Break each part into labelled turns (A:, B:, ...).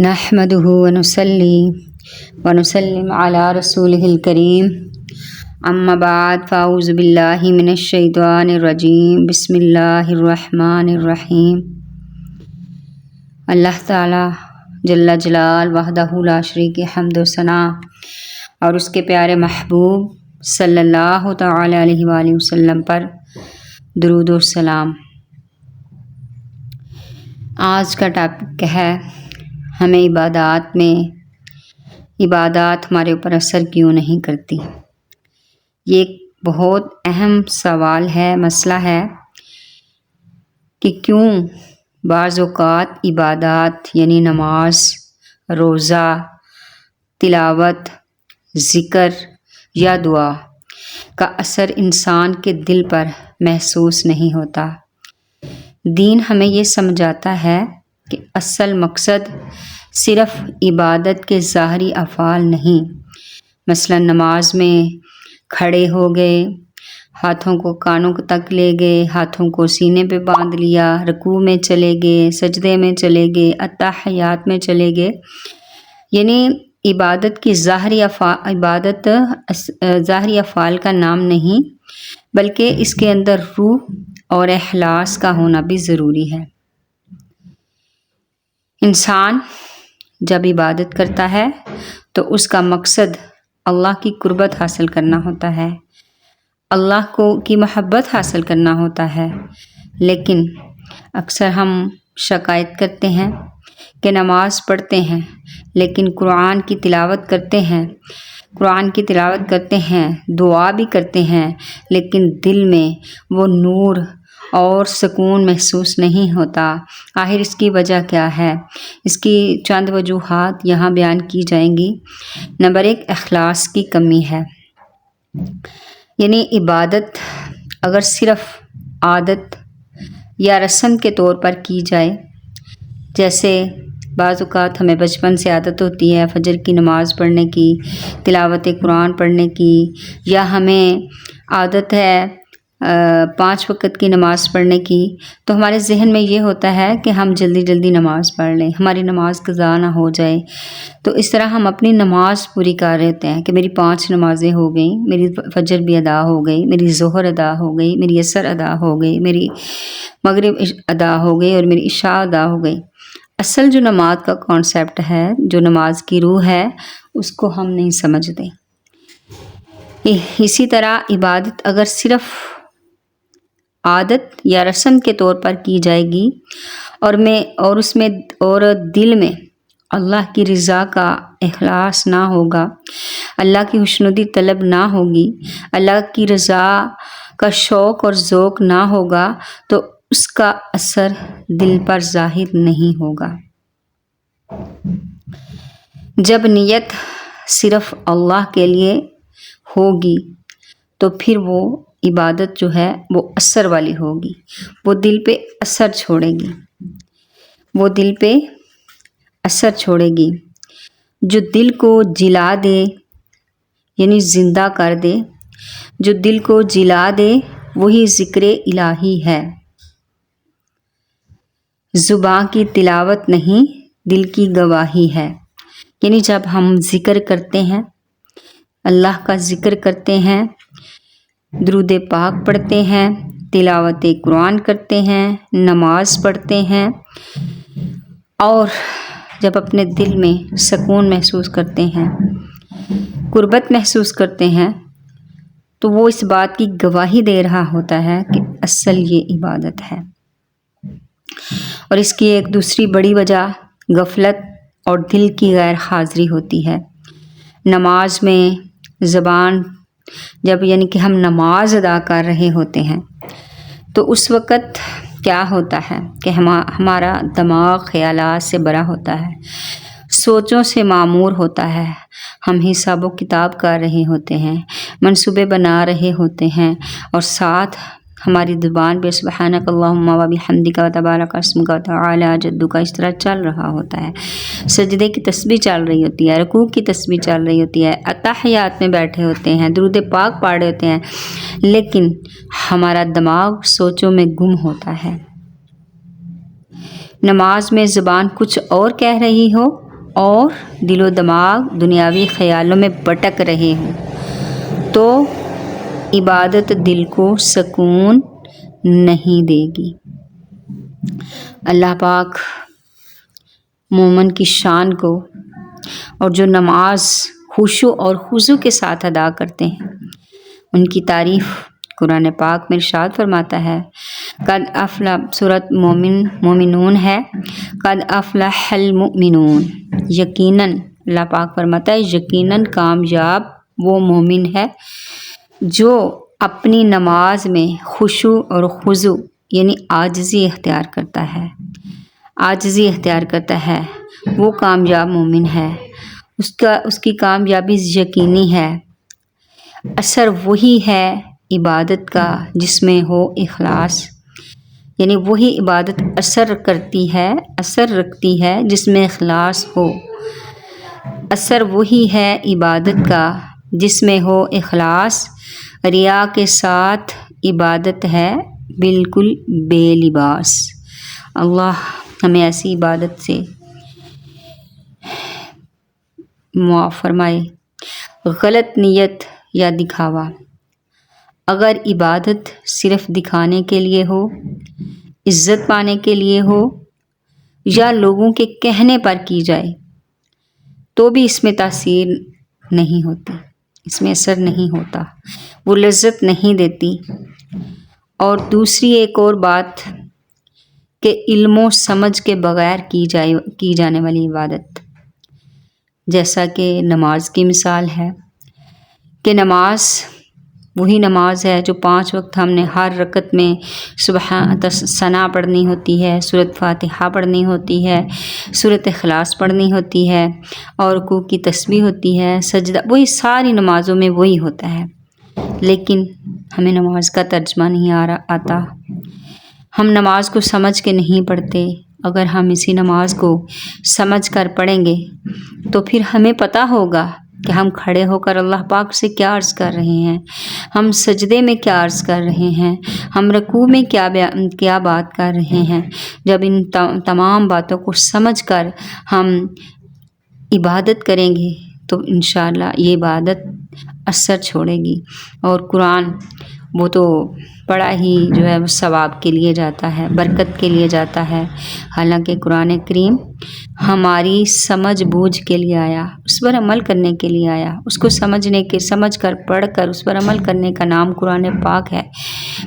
A: نحمده ونصلي ونسلم على رسوله الكريم اما بعد فاعوذ باللہ من الشیطان الرجیم بسم اللہ الرحمن الرحیم۔ اللہ تعالی جل جلال وحدہ لا شریک حمد و ثنا اور اس کے پیارے محبوب صلی اللہ تعالی علیہ وآلہ وسلم پر درود و سلام۔ آج کا ٹاپک ہے ہمیں عبادات ہمارے اوپر اثر کیوں نہیں کرتی۔ یہ ایک بہت اہم سوال ہے، مسئلہ ہے کہ کیوں بعض اوقات عبادات یعنی نماز، روزہ، تلاوت، ذکر یا دعا کا اثر انسان کے دل پر محسوس نہیں ہوتا۔ دین ہمیں یہ سمجھاتا ہے کہ اصل مقصد صرف عبادت کے ظاہری افعال نہیں، مثلا نماز میں کھڑے ہو گئے، ہاتھوں کو کانوں تک لے گئے، ہاتھوں کو سینے پہ باندھ لیا، رکوع میں چلے گئے، سجدے میں چلے گئے، اتحیات میں چلے گئے، یعنی عبادت کی ظاہری افعال کا نام نہیں، بلکہ اس کے اندر روح اور اخلاص کا ہونا بھی ضروری ہے۔ انسان جب عبادت کرتا ہے تو اس کا مقصد اللہ کی قربت حاصل کرنا ہوتا ہے، اللہ کی محبت حاصل کرنا ہوتا ہے، لیکن اکثر ہم شکایت کرتے ہیں کہ نماز پڑھتے ہیں لیکن قرآن کی تلاوت کرتے ہیں، دعا بھی کرتے ہیں، لیکن دل میں وہ نور اور سکون محسوس نہیں ہوتا۔ آخر اس کی وجہ کیا ہے؟ اس کی چند وجوہات یہاں بیان کی جائیں گی۔ نمبر 1، اخلاص کی کمی ہے، یعنی عبادت اگر صرف عادت یا رسم کے طور پر کی جائے، جیسے بعض اوقات ہمیں بچپن سے عادت ہوتی ہے فجر کی نماز پڑھنے کی، تلاوت قرآن پڑھنے کی، یا ہمیں عادت ہے 5 وقت کی نماز پڑھنے کی، تو ہمارے ذہن میں یہ ہوتا ہے کہ ہم جلدی جلدی نماز پڑھ لیں، ہماری نماز قضا نہ ہو جائے۔ تو اس طرح ہم اپنی نماز پوری کر رہے ہوتے ہیں کہ میری 5 نمازیں ہو گئیں، میری فجر بھی ادا ہو گئی، میری ظہر ادا ہو گئی، میری عصر ادا ہو گئی، میری مغرب ادا ہو گئی اور میری عشاء ادا ہو گئی۔ اصل جو نماز کا کانسیپٹ ہے، جو نماز کی روح ہے، اس کو ہم نہیں سمجھتے۔ اسی طرح عبادت اگر صرف عادت یا رسم کے طور پر کی جائے گی اور دل میں اللہ کی رضا کا اخلاص نہ ہوگا، اللہ کی خوشنودی طلب نہ ہوگی، اللہ کی رضا کا شوق اور ذوق نہ ہوگا، تو اس کا اثر دل پر ظاہر نہیں ہوگا۔ جب نیت صرف اللہ کے لیے ہوگی تو پھر وہ عبادت جو ہے وہ اثر والی ہوگی، وہ دل پہ اثر چھوڑے گی، جو دل کو جلا دے، یعنی زندہ کر دے، جو دل کو جلا دے وہی ذکر الہی ہے۔ زبان کی تلاوت نہیں، دل کی گواہی ہے، یعنی جب ہم ذکر کرتے ہیں، اللہ کا ذکر کرتے ہیں، درود پاک پڑھتے ہیں، تلاوت قرآن کرتے ہیں، نماز پڑھتے ہیں، اور جب اپنے دل میں سکون محسوس کرتے ہیں، قربت محسوس کرتے ہیں، تو وہ اس بات کی گواہی دے رہا ہوتا ہے کہ اصل یہ عبادت ہے۔ اور اس کی ایک دوسری بڑی وجہ غفلت اور دل کی غیر حاضری ہوتی ہے۔ نماز میں زبان یعنی کہ ہم نماز ادا کر رہے ہوتے ہیں تو اس وقت کیا ہوتا ہے کہ ہمارا دماغ خیالات سے بھرا ہوتا ہے، سوچوں سے معمور ہوتا ہے، ہم حساب و کتاب کر رہے ہوتے ہیں، منصوبے بنا رہے ہوتے ہیں، اور ساتھ ہماری زبان پہ سبحانک اللہم و بحمدک و تبارک اسمک و تعالی جدک اس طرح چل رہا ہوتا ہے، سجدے کی تسبیح چل رہی ہوتی ہے، رکوع کی تسبیح چل رہی ہوتی ہے، اتحیات میں بیٹھے ہوتے ہیں، درود پاک پڑھ رہے ہوتے ہیں، لیکن ہمارا دماغ سوچوں میں گم ہوتا ہے۔ نماز میں زبان کچھ اور کہہ رہی ہو اور دل و دماغ دنیاوی خیالوں میں بھٹک رہے ہوں تو عبادت دل کو سکون نہیں دے گی۔ اللہ پاک مومن کی شان کو اور جو نماز خشوع اور خضوع کے ساتھ ادا کرتے ہیں ان کی تعریف قرآن پاک میں ارشاد فرماتا ہے، قد افلح، سورۃ مومنون ہے، قد افلح المؤمنون، یقیناً اللہ پاک فرماتا ہے یقیناً کامیاب وہ مومن ہے جو اپنی نماز میں خشوع اور خضوع یعنی عاجزی اختیار کرتا ہے، عاجزی اختیار کرتا ہے، وہ کامیاب مومن ہے، اس کی کامیابی یقینی ہے۔ اثر وہی ہے عبادت کا جس میں ہو اخلاص، یعنی وہی عبادت اثر رکھتی ہے جس میں اخلاص ہو۔ اثر وہی ہے عبادت کا جس میں ہو اخلاص، ریا کے ساتھ عبادت ہے بالکل بے لباس۔ اللہ ہمیں ایسی عبادت سے معاف فرمائے۔ غلط نیت یا دکھاوا، اگر عبادت صرف دکھانے کے لیے ہو، عزت پانے کے لیے ہو یا لوگوں کے کہنے پر کی جائے تو بھی اس میں تاثیر نہیں ہوتی، اس میں اثر نہیں ہوتا، وہ لذت نہیں دیتی۔ اور دوسری ایک اور بات کہ علم و سمجھ کے بغیر کی جانے والی عبادت، جیسا کہ نماز کی مثال ہے کہ نماز وہی نماز ہے جو 5 وقت ہم نے ہر رکعت میں سبحان ثنا پڑھنی ہوتی ہے، سورۃ فاتحہ پڑھنی ہوتی ہے، سورۃ اخلاص پڑھنی ہوتی ہے اور رکوع کی تسبیح ہوتی ہے، سجدہ، وہی ساری نمازوں میں وہی ہوتا ہے، لیکن ہمیں نماز کا ترجمہ نہیں آتا، ہم نماز کو سمجھ کے نہیں پڑھتے۔ اگر ہم اسی نماز کو سمجھ کر پڑھیں گے تو پھر ہمیں پتہ ہوگا کہ ہم کھڑے ہو کر اللہ پاک سے کیا عرض کر رہے ہیں، ہم سجدے میں کیا عرض کر رہے ہیں، ہم رکوع میں کیا بات کر رہے ہیں۔ جب ان تمام باتوں کو سمجھ کر ہم عبادت کریں گے تو انشاءاللہ یہ عبادت اثر چھوڑے گی، اور قرآن وہ تو بڑا ہی جو ہے وہ ثواب کے لیے جاتا ہے، برکت کے لیے جاتا ہے۔ حالانکہ قرآن کریم ہماری سمجھ بوجھ کے لیے آیا، اس پر عمل کرنے کے لیے آیا، اس کو سمجھ کر پڑھ کر اس پر عمل کرنے کا نام قرآن پاک ہے۔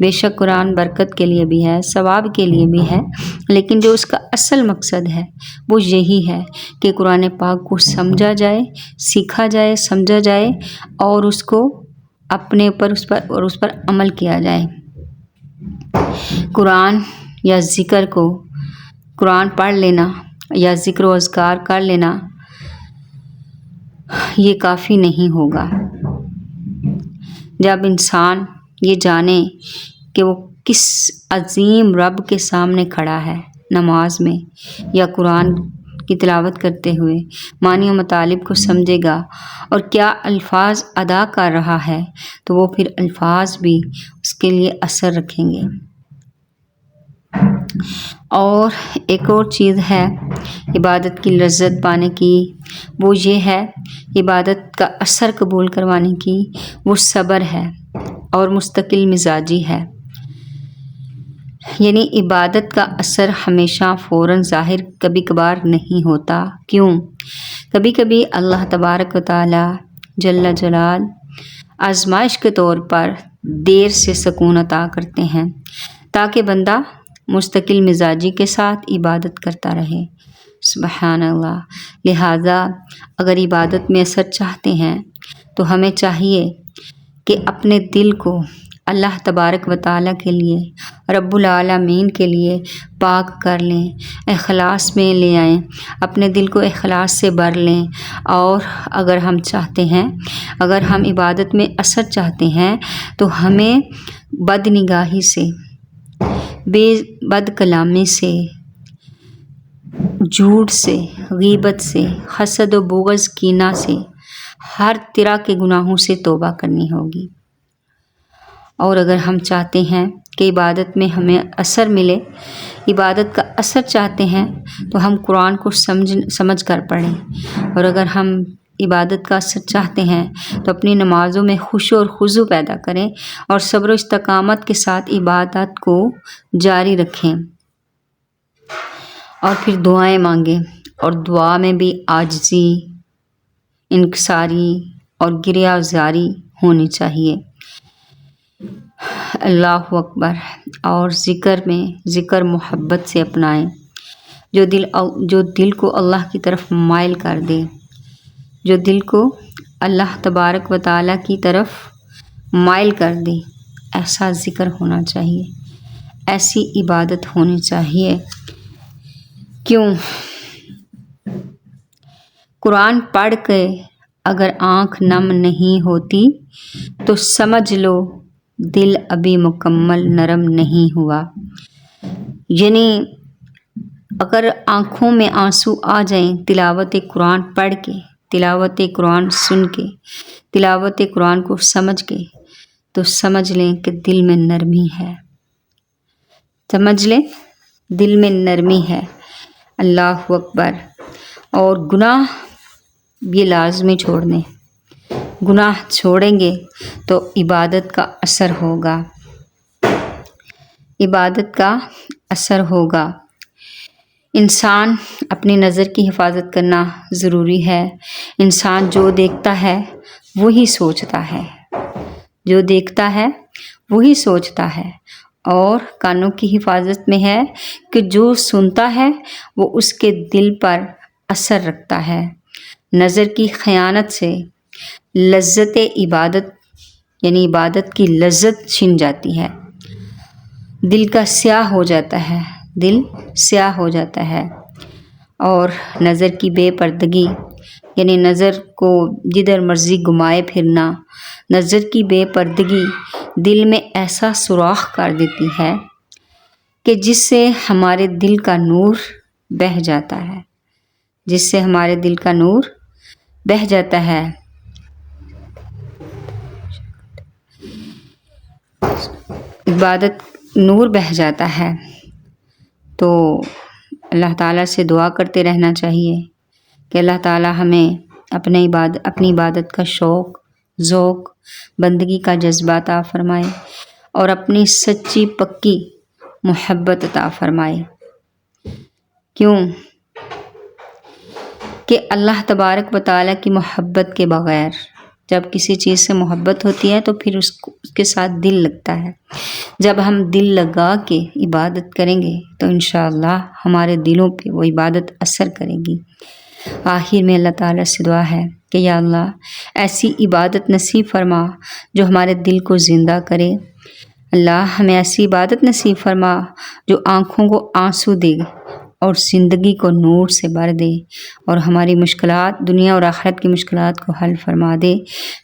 A: بے شک قرآن برکت کے لیے بھی ہے، ثواب کے لیے بھی ہے، لیکن جو اس کا اصل مقصد ہے وہ یہی ہے کہ قرآن پاک کو سمجھا جائے، سیکھا جائے، سمجھا جائے اور اس کو اپنے اوپر اس پر عمل کیا جائے۔ قرآن یا ذکر کو، قرآن پڑھ لینا یا ذکر و اذکار کر لینا یہ کافی نہیں ہوگا۔ جب انسان یہ جانے کہ وہ کس عظیم رب کے سامنے کھڑا ہے نماز میں یا قرآن کی تلاوت کرتے ہوئے، معنی و مطالب کو سمجھے گا اور کیا الفاظ ادا کر رہا ہے تو وہ پھر الفاظ بھی اس کے لیے اثر رکھیں گے۔ اور ایک اور چیز ہے عبادت کی لذت پانے کی، وہ یہ ہے عبادت کا اثر قبول کروانے کی، وہ صبر ہے اور مستقل مزاجی ہے۔ یعنی عبادت کا اثر ہمیشہ فوراً ظاہر کبھی کبھار نہیں ہوتا۔ کیوں؟ کبھی کبھی اللہ تبارک و تعالی جل جلال آزمائش کے طور پر دیر سے سکون عطا کرتے ہیں تاکہ بندہ مستقل مزاجی کے ساتھ عبادت کرتا رہے۔ سبحان اللہ۔ لہٰذا اگر عبادت میں اثر چاہتے ہیں تو ہمیں چاہیے کہ اپنے دل کو اللہ تبارک و تعالیٰ کے لیے، رب العالمین کے لیے پاک کر لیں، اخلاص میں لے آئیں، اپنے دل کو اخلاص سے بھر لیں۔ اور اگر ہم عبادت میں اثر چاہتے ہیں تو ہمیں بد نگاہی سے، بد کلامی سے، جھوٹ سے، غیبت سے، حسد و بغض کینہ سے، ہر طرح کے گناہوں سے توبہ کرنی ہوگی۔ اور اگر ہم چاہتے ہیں کہ عبادت میں ہمیں اثر ملے، عبادت کا اثر چاہتے ہیں تو ہم قرآن کو سمجھ کر پڑھیں، اور اگر ہم عبادت کا اثر چاہتے ہیں تو اپنی نمازوں میں خشوع اور خضوع پیدا کریں اور صبر و استقامت کے ساتھ عبادت کو جاری رکھیں، اور پھر دعائیں مانگیں، اور دعا میں بھی عاجزی، انکساری اور گریہ زاری ہونی چاہیے۔ اللہ اکبر۔ اور ذکر محبت سے اپنائیں، جو دل کو اللہ کی طرف مائل کر دے، جو دل کو اللہ تبارک و تعالیٰ کی طرف مائل کر دے، ایسا ذکر ہونا چاہیے، ایسی عبادت ہونی چاہیے۔ کیوں؟ قرآن پڑھ کے اگر آنکھ نم نہیں ہوتی تو سمجھ لو دل ابھی مکمل نرم نہیں ہوا۔ یعنی اگر آنکھوں میں آنسو آ جائیں تلاوت قرآن پڑھ کے، تلاوت قرآن سن کے، تلاوت قرآن کو سمجھ کے، تو سمجھ لیں کہ دل میں نرمی ہے، سمجھ لیں دل میں نرمی ہے۔ اللہ اکبر۔ اور گناہ یہ لازمی چھوڑنے، گناہ چھوڑیں گے تو عبادت کا اثر ہوگا، عبادت کا اثر ہوگا۔ انسان اپنی نظر کی حفاظت کرنا ضروری ہے۔ انسان جو دیکھتا ہے وہی سوچتا ہے، جو دیکھتا ہے وہی سوچتا ہے، اور کانوں کی حفاظت میں ہے کہ جو سنتا ہے وہ اس کے دل پر اثر رکھتا ہے۔ نظر کی خیانت سے لذت عبادت یعنی عبادت کی لذت چھن جاتی ہے، دل کا سیاہ ہو جاتا ہے، دل سیاہ ہو جاتا ہے۔ اور نظر کی بے پردگی یعنی نظر کو جدھر مرضی گھمائے پھرنا، نظر کی بے پردگی دل میں ایسا سوراخ کر دیتی ہے کہ جس سے ہمارے دل کا نور بہہ جاتا ہے، جس سے ہمارے دل کا نور بہہ جاتا ہے۔ عبادت نور بہہ جاتا ہے، تو اللہ تعالیٰ سے دعا کرتے رہنا چاہیے کہ اللہ تعالیٰ ہمیں اپنی عبادت کا شوق، ذوق، بندگی کا جذبہ عطا فرمائے، اور اپنی سچی پکی محبت عطا فرمائے۔ کیوں کہ اللہ تبارک و تعالیٰ کی محبت کے بغیر، جب کسی چیز سے محبت ہوتی ہے تو پھر اس کے ساتھ دل لگتا ہے۔ جب ہم دل لگا کے عبادت کریں گے تو انشاءاللہ ہمارے دلوں پہ وہ عبادت اثر کرے گی۔ آخر میں اللہ تعالیٰ سے دعا ہے کہ یا اللہ ایسی عبادت نصیب فرما جو ہمارے دل کو زندہ کرے۔ اللہ ہمیں ایسی عبادت نصیب فرما جو آنکھوں کو آنسو دے اور زندگی کو نور سے بھر دے، اور ہماری مشکلات، دنیا اور آخرت کی مشکلات کو حل فرما دے،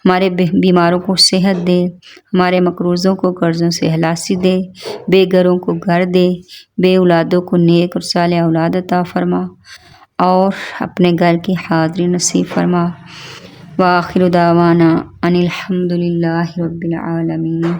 A: ہمارے بیماروں کو صحت دے، ہمارے مقروضوں کو قرضوں سے خلاصی دے، بے گھروں کو گھر دے، بے اولادوں کو نیک اور صالح اولاد عطا فرما، اور اپنے گھر کی حاضری نصیب فرما۔ وآخر دعوانا ان الحمد للہ رب العالمین۔